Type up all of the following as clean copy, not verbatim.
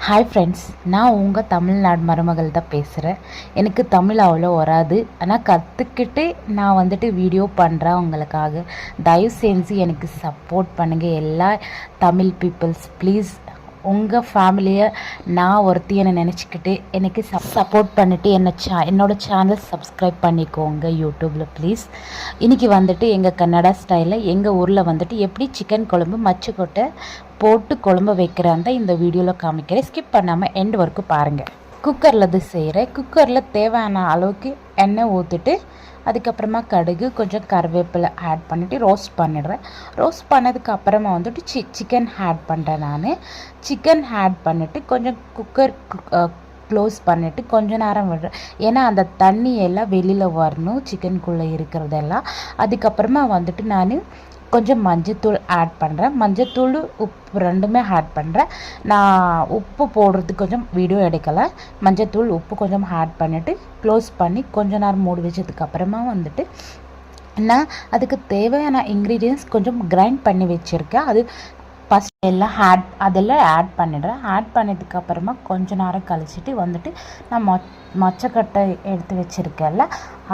Hi friends, நான் உங்கள் தமிழ்நாடு மருமகள் தான் பேசுகிறேன். எனக்கு தமிழ் அவ்வளோ வராது, ஆனால் கற்றுக்கிட்டு நான் வந்துட்டு வீடியோ பண்ணுறேன் உங்களுக்காக. தயவு செஞ்சு எனக்கு சப்போர்ட் பண்ணுங்கள் எல்லா தமிழ் பீப்புள்ஸ். ப்ளீஸ் உங்கள் ஃபேமிலியை நான் ஒருத்தியை நினச்சிக்கிட்டு எனக்கு சப்போர்ட் பண்ணிவிட்டு என்னோடய சேனல் சப்ஸ்கிரைப் பண்ணிக்கோங்க யூடியூப்பில் ப்ளீஸ். இன்றைக்கி வந்துட்டு எங்கள் கன்னடா ஸ்டைலில் எங்கள் ஊரில் வந்துட்டு எப்படி சிக்கன் குழம்பு மச்சக்கொட்டை போட்டு குழம்பு வைக்கிறான் இந்த வீடியோவில் காமிக்கிறேன். ஸ்கிப் பண்ணாமல் எண்ட் வரைக்கும் பாருங்கள். குக்கரில் இது செய்கிறேன். குக்கரில் தேவையான அளவுக்கு எண்ணெய் ஊற்றிட்டு அதுக்கப்புறமா கடுகு கொஞ்சம் கருவேப்பிலை ஆட் பண்ணிவிட்டு ரோஸ்ட் பண்ணிடுறேன். ரோஸ்ட் பண்ணதுக்கு அப்புறமா வந்துட்டு சிக்கன் ஆட் பண்ணுறேன். நான் சிக்கன் ஆட் பண்ணிவிட்டு கொஞ்சம் குக்கர் க்ளோஸ் பண்ணிவிட்டு கொஞ்ச நேரம் விடுறேன். ஏன்னா அந்த தண்ணி எல்லாம் வெளியில் வரணும் சிக்கனுக்குள்ளே இருக்கிறதெல்லாம். அதுக்கப்புறமா வந்துட்டு நான் கொஞ்சம் மஞ்சத்தூள் ஆட் பண்ணுறேன். மஞ்சத்தூள் உப்பு ரெண்டுமே ஆட் பண்ணுறேன். நான் உப்பு போடுறதுக்கு கொஞ்சம் வீடியோ எடுக்கலை. மஞ்சத்தூள் உப்பு கொஞ்சம் ஆட் பண்ணிவிட்டு க்ளோஸ் பண்ணி கொஞ்ச நேரம் மூடி வச்சதுக்கப்புறமா வந்துட்டு நான் அதுக்கு தேவையான இன்க்ரீடியன்ஸ் கொஞ்சம் கிரைண்ட் பண்ணி வச்சுருக்கேன். அது ஃபஸ்ட் அதெல்லாம் ஆட் பண்ணிடுறேன். ஆட் பண்ணதுக்கப்புறமா கொஞ்ச நேரம் கழிச்சிட்டு வந்துட்டு நான் மொச்சக்கட்டை எடுத்து வச்சுருக்கேன்ல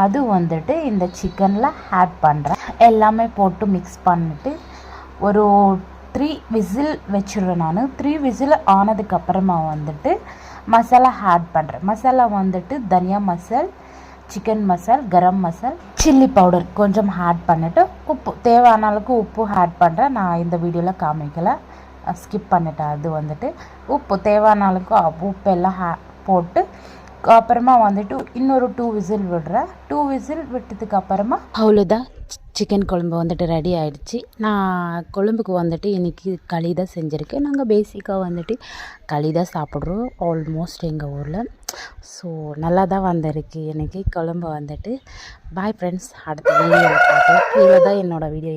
அது வந்துட்டு இந்த சிக்கனில் ஆட் பண்ணுறேன். எல்லாமே போட்டு மிக்ஸ் பண்ணிவிட்டு ஒரு 3 விசில் வச்சுருவேன். நான் 3 விசில் ஆனதுக்கப்புறமா வந்துட்டு மசாலா ஆட் பண்ணுறேன். மசாலா வந்துட்டு தனியா மசால், சிக்கன் மசால், கரம் மசால், சில்லி பவுடர் கொஞ்சம் ஆட் பண்ணிவிட்டு உப்பு தேவையான அளவுக்கு உப்பு ஆட் பண்ணுறேன். நான் இந்த வீடியோவில் காமிக்கலை, ஸ்கிப் பண்ணிட்டேன். அது வந்துட்டு உப்பு தேவையான அளவுக்கு உப்பு எல்லாம் போட்டு அப்புறமா வந்துட்டு இன்னொரு 2 விசில் விடுறேன். 2 விசில் விட்டதுக்கு அப்புறமா அவ்வளோதான், சிக்கன் குழம்பு வந்துட்டு ரெடி ஆகிடுச்சு. நான் குழம்புக்கு வந்துட்டு இன்றைக்கி களி தான் செஞ்சுருக்கேன். நாங்கள் பேசிக்காக வந்துட்டு களி தான் சாப்பிட்றோம் ஆல்மோஸ்ட் எங்கள் ஊரில். ஸோ நல்லா தான் வந்திருக்கு இன்றைக்கி குழம்பு வந்துட்டு. பாய் ஃப்ரெண்ட்ஸ், அடுத்த வீடியோவில் பார்க்கலாம். இவ்வளோ தான் என்னோடய வீடியோ.